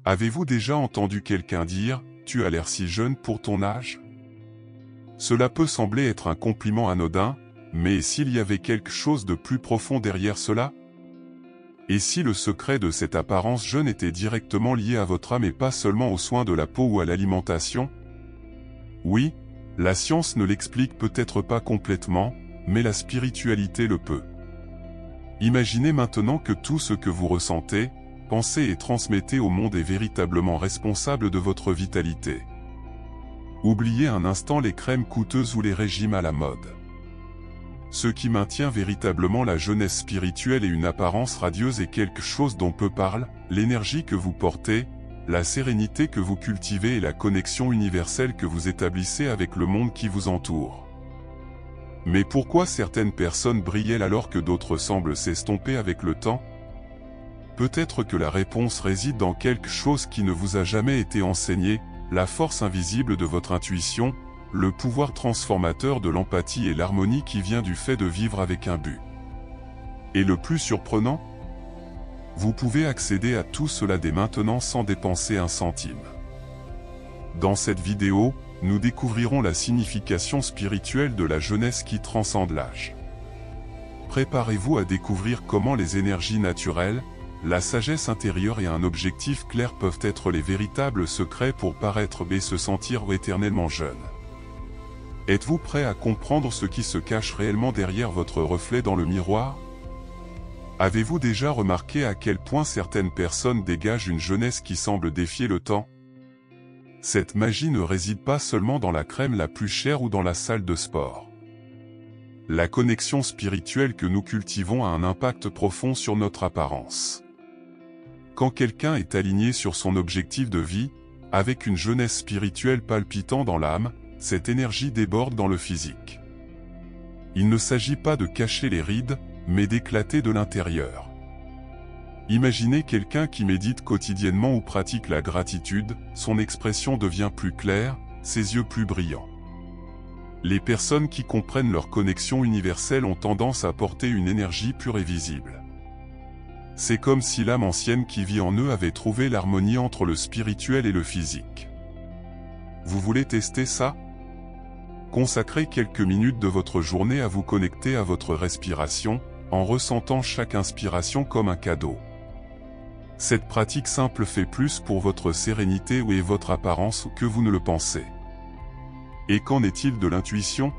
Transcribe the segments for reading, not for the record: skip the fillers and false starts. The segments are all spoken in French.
Avez-vous déjà entendu quelqu'un dire « Tu as l'air si jeune pour ton âge » ? Cela peut sembler être un compliment anodin, mais s'il y avait quelque chose de plus profond derrière cela ? Et si le secret de cette apparence jeune était directement lié à votre âme et pas seulement aux soins de la peau ou à l'alimentation ? Oui, la science ne l'explique peut-être pas complètement, mais la spiritualité le peut. Imaginez maintenant que tout ce que vous ressentez, pensez et transmettez au monde est véritablement responsable de votre vitalité. Oubliez un instant les crèmes coûteuses ou les régimes à la mode. Ce qui maintient véritablement la jeunesse spirituelle et une apparence radieuse est quelque chose dont peu parle, l'énergie que vous portez, la sérénité que vous cultivez et la connexion universelle que vous établissez avec le monde qui vous entoure. Mais pourquoi certaines personnes brillent alors que d'autres semblent s'estomper avec le temps ? Peut-être que la réponse réside dans quelque chose qui ne vous a jamais été enseigné, la force invisible de votre intuition, le pouvoir transformateur de l'empathie et l'harmonie qui vient du fait de vivre avec un but. Et le plus surprenant ? Vous pouvez accéder à tout cela dès maintenant sans dépenser un centime. Dans cette vidéo, nous découvrirons la signification spirituelle de la jeunesse qui transcende l'âge. Préparez-vous à découvrir comment les énergies naturelles, la sagesse intérieure et un objectif clair peuvent être les véritables secrets pour paraître et se sentir éternellement jeune. Êtes-vous prêt à comprendre ce qui se cache réellement derrière votre reflet dans le miroir ? Avez-vous déjà remarqué à quel point certaines personnes dégagent une jeunesse qui semble défier le temps ? Cette magie ne réside pas seulement dans la crème la plus chère ou dans la salle de sport. La connexion spirituelle que nous cultivons a un impact profond sur notre apparence. Quand quelqu'un est aligné sur son objectif de vie, avec une jeunesse spirituelle palpitant dans l'âme, cette énergie déborde dans le physique. Il ne s'agit pas de cacher les rides, mais d'éclater de l'intérieur. Imaginez quelqu'un qui médite quotidiennement ou pratique la gratitude, son expression devient plus claire, ses yeux plus brillants. Les personnes qui comprennent leur connexion universelle ont tendance à porter une énergie pure et visible. C'est comme si l'âme ancienne qui vit en eux avait trouvé l'harmonie entre le spirituel et le physique. Vous voulez tester ça ? Consacrez quelques minutes de votre journée à vous connecter à votre respiration, en ressentant chaque inspiration comme un cadeau. Cette pratique simple fait plus pour votre sérénité et votre apparence que vous ne le pensez. Et qu'en est-il de l'intuition ?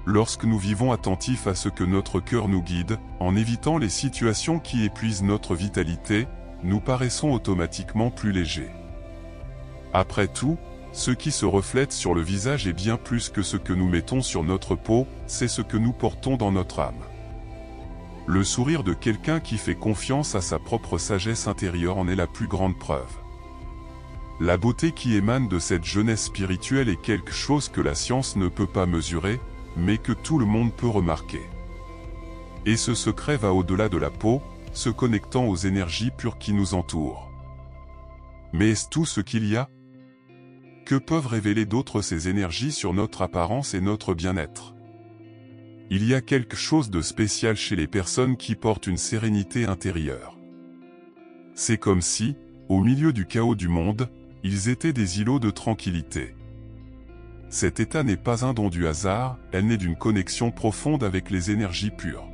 Lorsque nous vivons attentifs à ce que notre cœur nous guide, en évitant les situations qui épuisent notre vitalité, nous paraissons automatiquement plus légers. Après tout, ce qui se reflète sur le visage est bien plus que ce que nous mettons sur notre peau, c'est ce que nous portons dans notre âme. Le sourire de quelqu'un qui fait confiance à sa propre sagesse intérieure en est la plus grande preuve. La beauté qui émane de cette jeunesse spirituelle est quelque chose que la science ne peut pas mesurer, mais que tout le monde peut remarquer. Et ce secret va au-delà de la peau, se connectant aux énergies pures qui nous entourent. Mais est-ce tout ce qu'il y a ? Que peuvent révéler d'autres ces énergies sur notre apparence et notre bien-être ? Il y a quelque chose de spécial chez les personnes qui portent une sérénité intérieure. C'est comme si, au milieu du chaos du monde, ils étaient des îlots de tranquillité. Cet état n'est pas un don du hasard, elle naît d'une connexion profonde avec les énergies pures.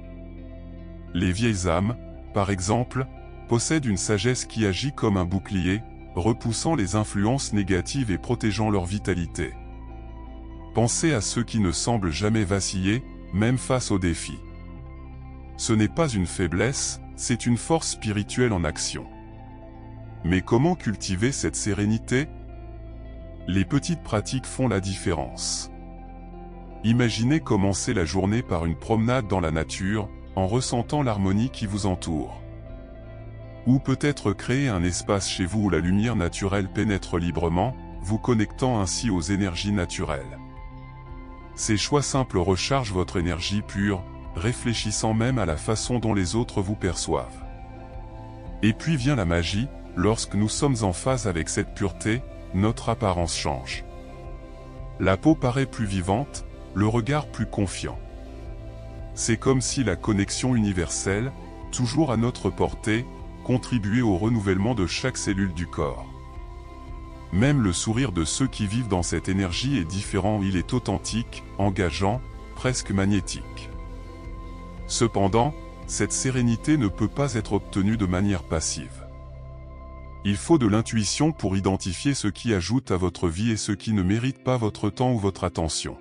Les vieilles âmes, par exemple, possèdent une sagesse qui agit comme un bouclier, repoussant les influences négatives et protégeant leur vitalité. Pensez à ceux qui ne semblent jamais vaciller, même face aux défis. Ce n'est pas une faiblesse, c'est une force spirituelle en action. Mais comment cultiver cette sérénité ? Les petites pratiques font la différence. Imaginez commencer la journée par une promenade dans la nature, en ressentant l'harmonie qui vous entoure. Ou peut-être créer un espace chez vous où la lumière naturelle pénètre librement, vous connectant ainsi aux énergies naturelles. Ces choix simples rechargent votre énergie pure, réfléchissant même à la façon dont les autres vous perçoivent. Et puis vient la magie, lorsque nous sommes en phase avec cette pureté, notre apparence change. La peau paraît plus vivante, le regard plus confiant. C'est comme si la connexion universelle, toujours à notre portée, contribuer au renouvellement de chaque cellule du corps. Même le sourire de ceux qui vivent dans cette énergie est différent, il est authentique, engageant, presque magnétique. Cependant, cette sérénité ne peut pas être obtenue de manière passive. Il faut de l'intuition pour identifier ce qui ajoute à votre vie et ce qui ne mérite pas votre temps ou votre attention.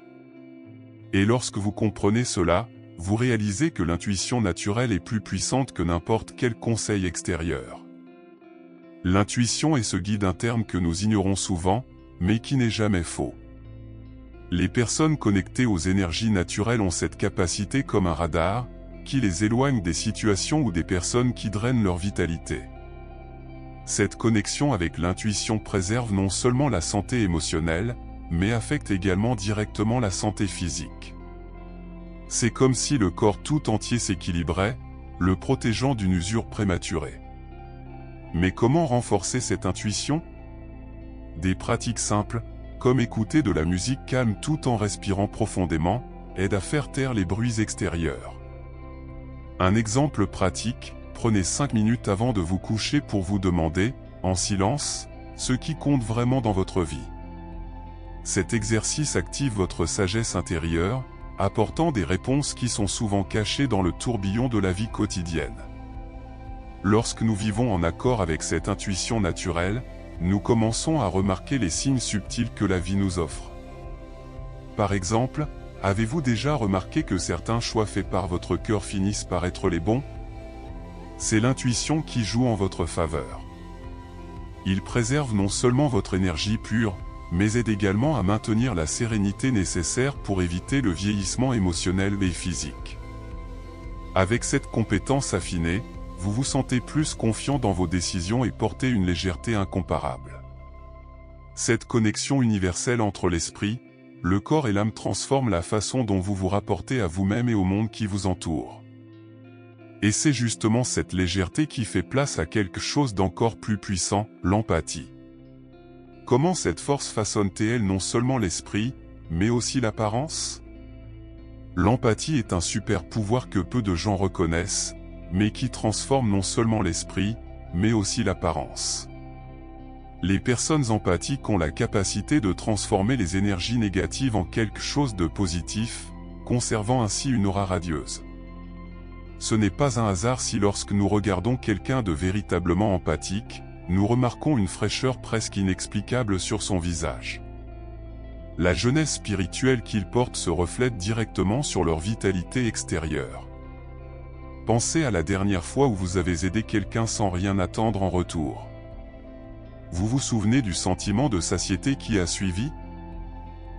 Et lorsque vous comprenez cela, vous réalisez que l'intuition naturelle est plus puissante que n'importe quel conseil extérieur. L'intuition est ce guide interne que nous ignorons souvent, mais qui n'est jamais faux. Les personnes connectées aux énergies naturelles ont cette capacité comme un radar, qui les éloigne des situations ou des personnes qui drainent leur vitalité. Cette connexion avec l'intuition préserve non seulement la santé émotionnelle, mais affecte également directement la santé physique. C'est comme si le corps tout entier s'équilibrait, le protégeant d'une usure prématurée. Mais comment renforcer cette intuition? Des pratiques simples, comme écouter de la musique calme tout en respirant profondément, aident à faire taire les bruits extérieurs. Un exemple pratique, prenez 5 minutes avant de vous coucher pour vous demander, en silence, ce qui compte vraiment dans votre vie. Cet exercice active votre sagesse intérieure, apportant des réponses qui sont souvent cachées dans le tourbillon de la vie quotidienne. Lorsque nous vivons en accord avec cette intuition naturelle, nous commençons à remarquer les signes subtils que la vie nous offre. Par exemple, avez-vous déjà remarqué que certains choix faits par votre cœur finissent par être les bons? C'est l'intuition qui joue en votre faveur. Il préserve non seulement votre énergie pure, mais aide également à maintenir la sérénité nécessaire pour éviter le vieillissement émotionnel et physique. Avec cette compétence affinée, vous vous sentez plus confiant dans vos décisions et portez une légèreté incomparable. Cette connexion universelle entre l'esprit, le corps et l'âme transforme la façon dont vous vous rapportez à vous-même et au monde qui vous entoure. Et c'est justement cette légèreté qui fait place à quelque chose d'encore plus puissant, l'empathie. Comment cette force façonne-t-elle non seulement l'esprit, mais aussi l'apparence? L'empathie est un super pouvoir que peu de gens reconnaissent, mais qui transforme non seulement l'esprit, mais aussi l'apparence. Les personnes empathiques ont la capacité de transformer les énergies négatives en quelque chose de positif, conservant ainsi une aura radieuse. Ce n'est pas un hasard si lorsque nous regardons quelqu'un de véritablement empathique, nous remarquons une fraîcheur presque inexplicable sur son visage. La jeunesse spirituelle qu'ils portent se reflète directement sur leur vitalité extérieure. Pensez à la dernière fois où vous avez aidé quelqu'un sans rien attendre en retour. Vous vous souvenez du sentiment de satiété qui a suivi?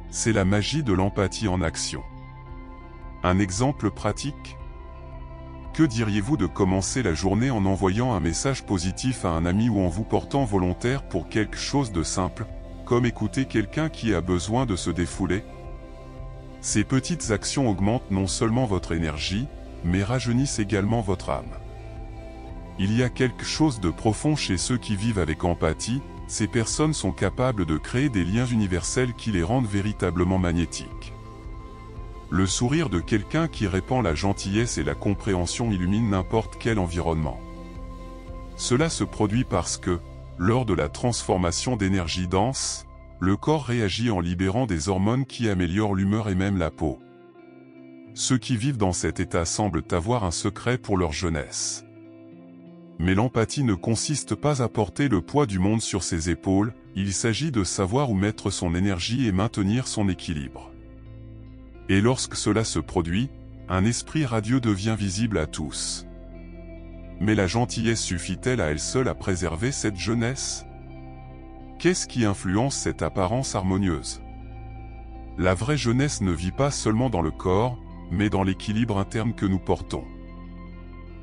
C'est la magie de l'empathie en action. Un exemple pratique? Que diriez-vous de commencer la journée en envoyant un message positif à un ami ou en vous portant volontaire pour quelque chose de simple, comme écouter quelqu'un qui a besoin de se défouler? Ces petites actions augmentent non seulement votre énergie, mais rajeunissent également votre âme. Il y a quelque chose de profond chez ceux qui vivent avec empathie, ces personnes sont capables de créer des liens universels qui les rendent véritablement magnétiques. Le sourire de quelqu'un qui répand la gentillesse et la compréhension illumine n'importe quel environnement. Cela se produit parce que, lors de la transformation d'énergie dense, le corps réagit en libérant des hormones qui améliorent l'humeur et même la peau. Ceux qui vivent dans cet état semblent avoir un secret pour leur jeunesse. Mais l'empathie ne consiste pas à porter le poids du monde sur ses épaules, il s'agit de savoir où mettre son énergie et maintenir son équilibre. Et lorsque cela se produit, un esprit radieux devient visible à tous. Mais la gentillesse suffit-elle à elle seule à préserver cette jeunesse? Qu'est-ce qui influence cette apparence harmonieuse? La vraie jeunesse ne vit pas seulement dans le corps, mais dans l'équilibre interne que nous portons.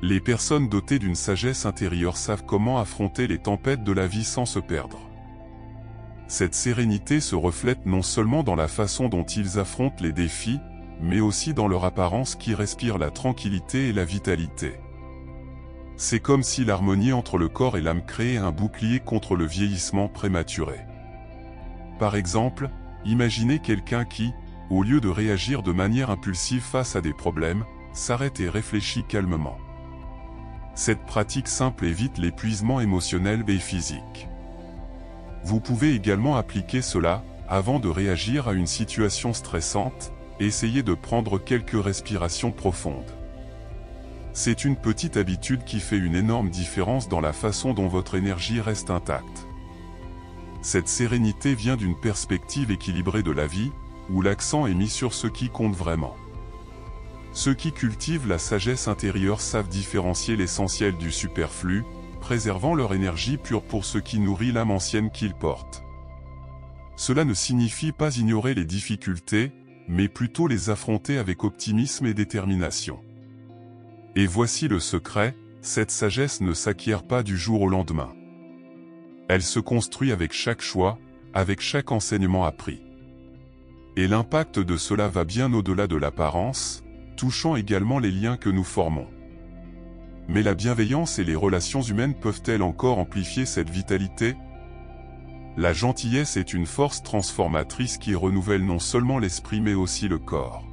Les personnes dotées d'une sagesse intérieure savent comment affronter les tempêtes de la vie sans se perdre. Cette sérénité se reflète non seulement dans la façon dont ils affrontent les défis, mais aussi dans leur apparence qui respire la tranquillité et la vitalité. C'est comme si l'harmonie entre le corps et l'âme créait un bouclier contre le vieillissement prématuré. Par exemple, imaginez quelqu'un qui, au lieu de réagir de manière impulsive face à des problèmes, s'arrête et réfléchit calmement. Cette pratique simple évite l'épuisement émotionnel et physique. Vous pouvez également appliquer cela avant de réagir à une situation stressante. Essayez de prendre quelques respirations profondes. C'est une petite habitude qui fait une énorme différence dans la façon dont votre énergie reste intacte. Cette sérénité vient d'une perspective équilibrée de la vie, où l'accent est mis sur ce qui compte vraiment. Ceux qui cultivent la sagesse intérieure savent différencier l'essentiel du superflu, préservant leur énergie pure pour ce qui nourrit l'âme ancienne qu'ils portent. Cela ne signifie pas ignorer les difficultés, mais plutôt les affronter avec optimisme et détermination. Et voici le secret, cette sagesse ne s'acquiert pas du jour au lendemain. Elle se construit avec chaque choix, avec chaque enseignement appris. Et l'impact de cela va bien au-delà de l'apparence, touchant également les liens que nous formons. Mais la bienveillance et les relations humaines peuvent-elles encore amplifier cette vitalité ? La gentillesse est une force transformatrice qui renouvelle non seulement l'esprit mais aussi le corps.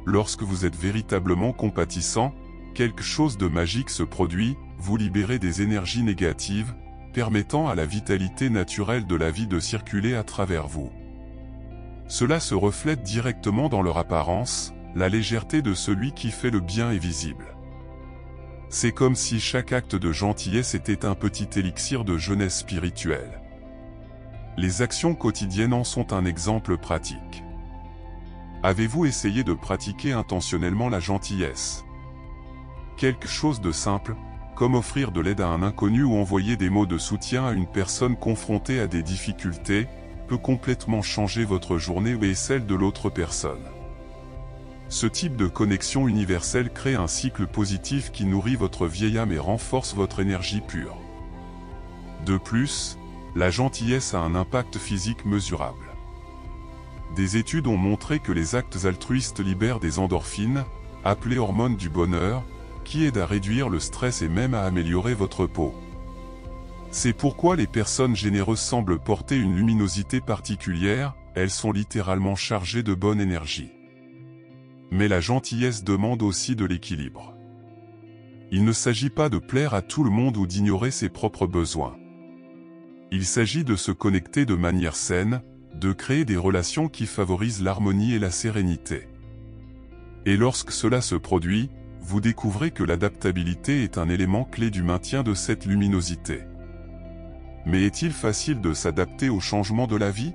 Lorsque vous êtes véritablement compatissant, quelque chose de magique se produit, vous libérez des énergies négatives, permettant à la vitalité naturelle de la vie de circuler à travers vous. Cela se reflète directement dans leur apparence, la légèreté de celui qui fait le bien est visible. C'est comme si chaque acte de gentillesse était un petit élixir de jeunesse spirituelle. Les actions quotidiennes en sont un exemple pratique. Avez-vous essayé de pratiquer intentionnellement la gentillesse? Quelque chose de simple, comme offrir de l'aide à un inconnu ou envoyer des mots de soutien à une personne confrontée à des difficultés, peut complètement changer votre journée et celle de l'autre personne. Ce type de connexion universelle crée un cycle positif qui nourrit votre vieille âme et renforce votre énergie pure. De plus, la gentillesse a un impact physique mesurable. Des études ont montré que les actes altruistes libèrent des endorphines, appelées hormones du bonheur, qui aident à réduire le stress et même à améliorer votre peau. C'est pourquoi les personnes généreuses semblent porter une luminosité particulière, elles sont littéralement chargées de bonne énergie. Mais la gentillesse demande aussi de l'équilibre. Il ne s'agit pas de plaire à tout le monde ou d'ignorer ses propres besoins. Il s'agit de se connecter de manière saine, de créer des relations qui favorisent l'harmonie et la sérénité. Et lorsque cela se produit, vous découvrez que l'adaptabilité est un élément clé du maintien de cette luminosité. Mais est-il facile de s'adapter aux changements de la vie?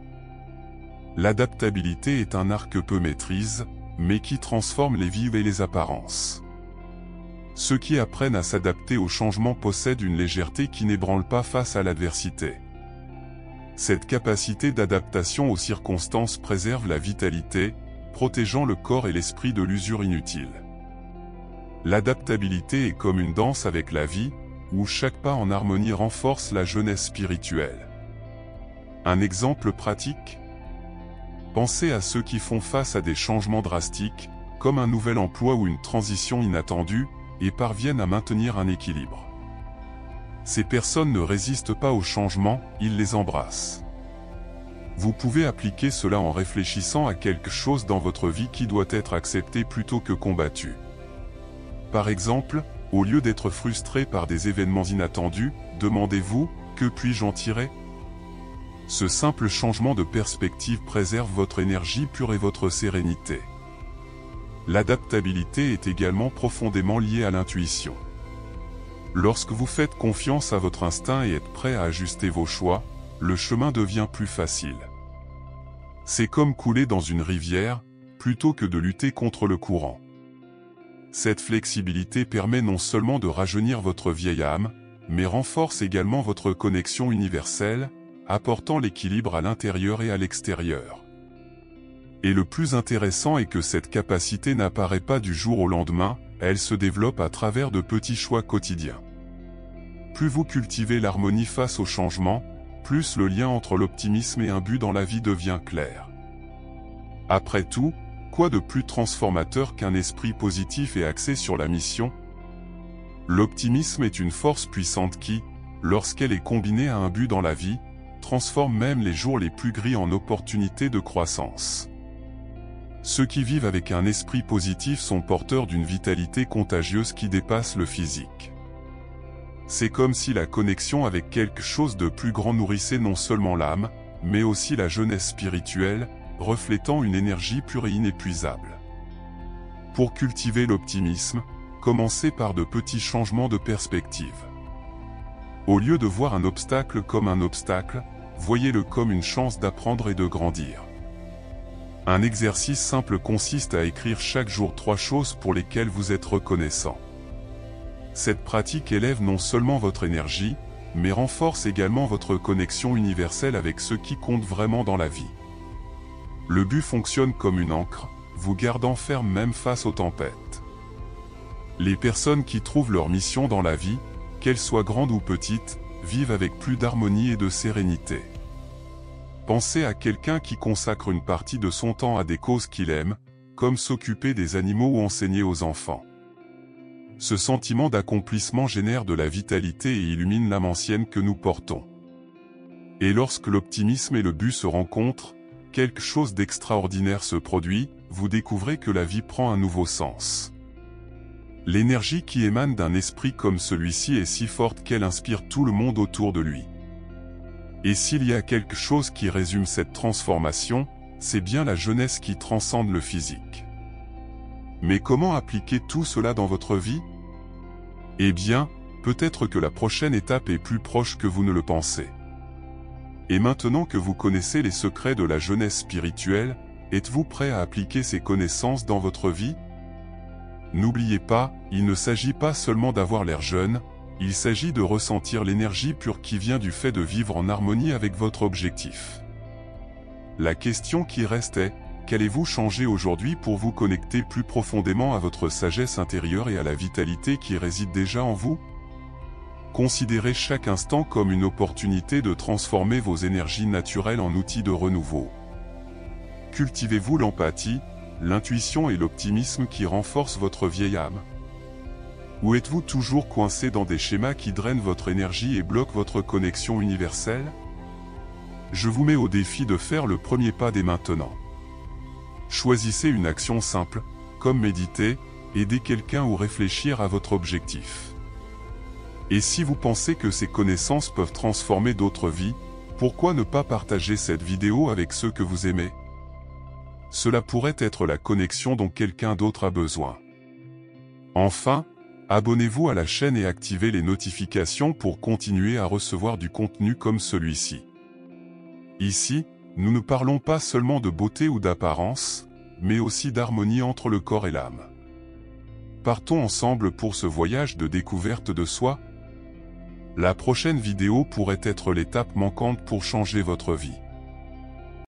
L'adaptabilité est un art que peu maîtrisent, mais qui transforme les vies et les apparences. Ceux qui apprennent à s'adapter aux changements possèdent une légèreté qui n'ébranle pas face à l'adversité. Cette capacité d'adaptation aux circonstances préserve la vitalité, protégeant le corps et l'esprit de l'usure inutile. L'adaptabilité est comme une danse avec la vie, où chaque pas en harmonie renforce la jeunesse spirituelle. Un exemple pratique? Pensez à ceux qui font face à des changements drastiques, comme un nouvel emploi ou une transition inattendue, et parviennent à maintenir un équilibre. Ces personnes ne résistent pas aux changements, ils les embrassent. Vous pouvez appliquer cela en réfléchissant à quelque chose dans votre vie qui doit être accepté plutôt que combattu. Par exemple, au lieu d'être frustré par des événements inattendus, demandez-vous, que puis-je en tirer? Ce simple changement de perspective préserve votre énergie pure et votre sérénité. L'adaptabilité est également profondément liée à l'intuition. Lorsque vous faites confiance à votre instinct et êtes prêt à ajuster vos choix, le chemin devient plus facile. C'est comme couler dans une rivière, plutôt que de lutter contre le courant. Cette flexibilité permet non seulement de rajeunir votre vieille âme, mais renforce également votre connexion universelle, apportant l'équilibre à l'intérieur et à l'extérieur. Et le plus intéressant est que cette capacité n'apparaît pas du jour au lendemain, elle se développe à travers de petits choix quotidiens. Plus vous cultivez l'harmonie face au changement, plus le lien entre l'optimisme et un but dans la vie devient clair. Après tout, quoi de plus transformateur qu'un esprit positif et axé sur la mission? L'optimisme est une force puissante qui, lorsqu'elle est combinée à un but dans la vie, transforme même les jours les plus gris en opportunités de croissance. Ceux qui vivent avec un esprit positif sont porteurs d'une vitalité contagieuse qui dépasse le physique. C'est comme si la connexion avec quelque chose de plus grand nourrissait non seulement l'âme, mais aussi la jeunesse spirituelle, reflétant une énergie pure et inépuisable. Pour cultiver l'optimisme, commencez par de petits changements de perspective. Au lieu de voir un obstacle comme un obstacle, voyez-le comme une chance d'apprendre et de grandir. Un exercice simple consiste à écrire chaque jour 3 choses pour lesquelles vous êtes reconnaissant. Cette pratique élève non seulement votre énergie, mais renforce également votre connexion universelle avec ce qui compte vraiment dans la vie. Le but fonctionne comme une ancre, vous gardant ferme même face aux tempêtes. Les personnes qui trouvent leur mission dans la vie, qu'elle soit grande ou petite, vivent avec plus d'harmonie et de sérénité. Pensez à quelqu'un qui consacre une partie de son temps à des causes qu'il aime, comme s'occuper des animaux ou enseigner aux enfants. Ce sentiment d'accomplissement génère de la vitalité et illumine l'âme ancienne que nous portons. Et lorsque l'optimisme et le but se rencontrent, quelque chose d'extraordinaire se produit, vous découvrez que la vie prend un nouveau sens. L'énergie qui émane d'un esprit comme celui-ci est si forte qu'elle inspire tout le monde autour de lui. Et s'il y a quelque chose qui résume cette transformation, c'est bien la jeunesse qui transcende le physique. Mais comment appliquer tout cela dans votre vie? Eh bien, peut-être que la prochaine étape est plus proche que vous ne le pensez. Et maintenant que vous connaissez les secrets de la jeunesse spirituelle, êtes-vous prêt à appliquer ces connaissances dans votre vie? N'oubliez pas, il ne s'agit pas seulement d'avoir l'air jeune, il s'agit de ressentir l'énergie pure qui vient du fait de vivre en harmonie avec votre objectif. La question qui reste est, qu'allez-vous changer aujourd'hui pour vous connecter plus profondément à votre sagesse intérieure et à la vitalité qui réside déjà en vous? Considérez chaque instant comme une opportunité de transformer vos énergies naturelles en outils de renouveau. Cultivez-vous l'empathie, l'intuition et l'optimisme qui renforcent votre vieille âme? Ou êtes-vous toujours coincé dans des schémas qui drainent votre énergie et bloquent votre connexion universelle? Je vous mets au défi de faire le premier pas dès maintenant. Choisissez une action simple, comme méditer, aider quelqu'un ou réfléchir à votre objectif. Et si vous pensez que ces connaissances peuvent transformer d'autres vies, pourquoi ne pas partager cette vidéo avec ceux que vous aimez? Cela pourrait être la connexion dont quelqu'un d'autre a besoin. Enfin, abonnez-vous à la chaîne et activez les notifications pour continuer à recevoir du contenu comme celui-ci. Ici, nous ne parlons pas seulement de beauté ou d'apparence, mais aussi d'harmonie entre le corps et l'âme. Partons ensemble pour ce voyage de découverte de soi. La prochaine vidéo pourrait être l'étape manquante pour changer votre vie.